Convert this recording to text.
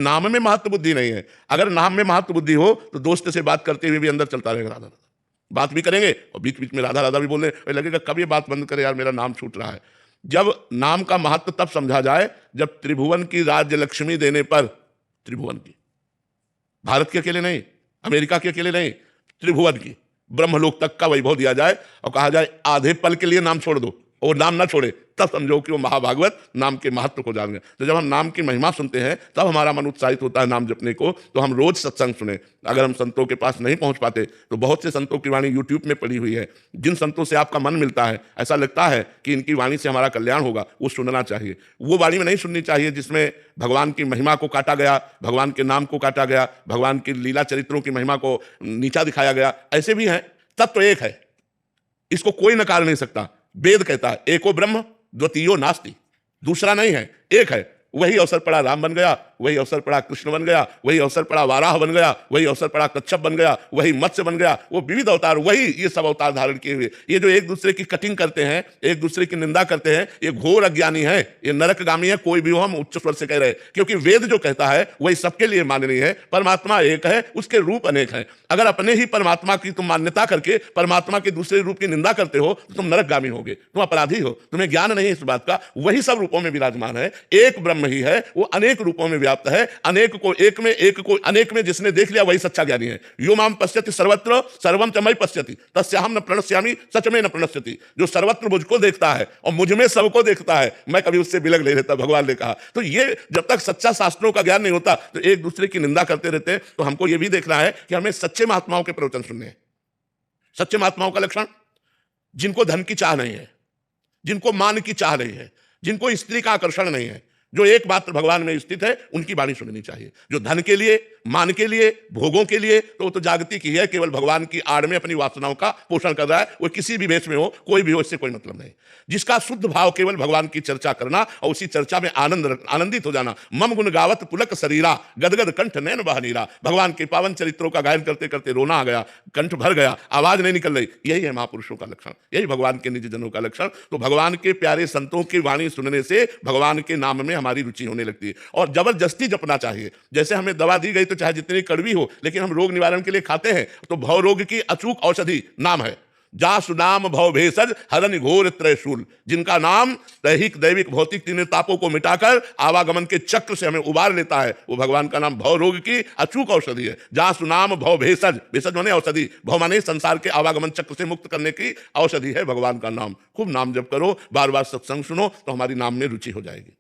नाम में महत्व बुद्धि नहीं है। अगर नाम में महत्व बुद्धि हो तो दोस्त से बात करते हुए भी अंदर चलता रहेगा राधा राधा, बात भी करेंगे और बीच बीच में राधा राधा भी बोलने लगेगा, कब ये बात बंद करे यार, मेरा नाम छूट रहा है। जब नाम का महत्व तब समझा जाए जब त्रिभुवन की राज्य लक्ष्मी देने पर, त्रिभुवन की, भारत के अकेले नहीं, अमेरिका के अकेले नहीं, त्रिभुवन की, ब्रह्मलोक तक का वैभव दिया जाए और कहा जाए आधे पल के लिए नाम छोड़ दो, और नाम ना छोड़े, तब समझो कि वो महाभागवत नाम के महत्व को जान गए। तो जब हम नाम की महिमा सुनते हैं तब हमारा मन उत्साहित होता है नाम जपने को। तो हम रोज सत्संग सुने। अगर हम संतों के पास नहीं पहुंच पाते तो बहुत से संतों की वाणी यूट्यूब में पड़ी हुई है। जिन संतों से आपका मन मिलता है, ऐसा लगता है कि इनकी वाणी से हमारा कल्याण होगा, वो सुनना चाहिए। वो वाणी में नहीं सुननी चाहिए जिसमें भगवान की महिमा को काटा गया, भगवान के नाम को काटा गया, भगवान की लीला चरित्रों की महिमा को नीचा दिखाया गया। ऐसे भी हैं। तत्व एक है, इसको कोई नकार नहीं सकता। वेद कहता है एको ब्रह्म द्वितीयो नास्ति, दूसरा नहीं है, एक है। वही अवसर पड़ा राम बन गया, वही अवसर पड़ा कृष्ण बन गया, वही अवसर पड़ा वाराह बन गया, वही अवसर पड़ा कच्छप बन गया, वही मत्स्य बन गया। वो विविध अवतार, वही ये सब अवतार धारण किए हुए। ये जो एक दूसरे की कटिंग करते हैं, एक दूसरे की निंदा करते हैं, ये घोर अज्ञानी है, ये नरकगामी है। कोई भी हो, हम उच्च स्वर से कह रहे हैं, क्योंकि वेद जो कहता है वही सबके लिए माननीय है। परमात्मा एक है, उसके रूप अनेक हैं। अगर अपने ही परमात्मा की तुम मान्यता करके परमात्मा के दूसरे रूप की निंदा करते हो तो तुम नरकगामी होगे, तुम अपराधी हो, तुम्हें ज्ञान नहीं इस बात का। वही सब रूपों में विराजमान है, एक ब्रह्म ही है, वो अनेक रूपों में व्याप्त है। अनेक को एक में, एक को अनेक में जिसने देख लिया वही सच्चा ज्ञानी है। यो माम पश्यति सर्वत्र सर्वम च मयि पश्यति तस्याहं न प्रणश्यामि सच में न प्रणश्यति। जो सर्वत्र मुझको देखता है और मुझ में सबको देखता है, मैं कभी उससे बिलग नहीं रहता, भगवान ने कहा। तो ये जब तक सच्चा शास्त्रों का ज्ञान नहीं होता तो एक दूसरे की निंदा करते रहते हैं। तो हमको ये भी देखना है कि हमें सच्चे महात्माओं के प्रवचन सुनने हैं। सच्चे महात्माओं का लक्षण, जिनको धन की चाह नहीं है, जिनको मान की चाह नहीं है, जिनको स्त्री का आकर्षण नहीं है, जो एकमात्र भगवान में स्थित है, उनकी वाणी सुननी चाहिए। जो धन के लिए, मान के लिए, भोगों के लिए, तो वो तो जागतिक ही है, केवल भगवान की आड़ में अपनी वासनाओं का पोषण कर रहा है। वो किसी भी वेश में हो, कोई भी हो, इससे कोई मतलब नहीं। जिसका शुद्ध भाव केवल भगवान की चर्चा करना और उसी चर्चा में आनंदित हो जाना। मम गुण गावत पुलक शरीरा गदगद कंठ नैन बहनीरा। भगवान के पावन चरित्रों का गायन करते करते रोना आ गया, कंठ भर गया, आवाज नहीं निकल रही। यही है महापुरुषों का लक्षण, यही भगवान के निज जनों का लक्षण। तो भगवान के प्यारे संतों की वाणी सुनने से भगवान के नाम में हमारी रुचि होने लगती है। और जबरदस्ती जपना चाहिए। जैसे हमें दवा दी गई तो चाहे जितनी कड़वी हो, लेकिन हम रोग निवारण के लिए खाते हैं, तो भव रोग की अचूक औषधि नाम है। जासु नाम भव भेषज हरन घोर त्रयशूल। जिनका नाम दैहिक दैविक भौतिक तीनों तापों को मिटाकर आवागमन के चक्र से हमें उबार लेता है, वो भगवान का नाम भव रोग की अचूक औषधि है। जासु नाम भव भेषज, भेषज माने औषधि, भव माने संसार के आवागमन चक्र से मुक्त करने की औषधि है भगवान का नाम। खूब नाम जप करो, बार बार सत्संग सुनो, तो हमारी नाम में रुचि हो जाएगी।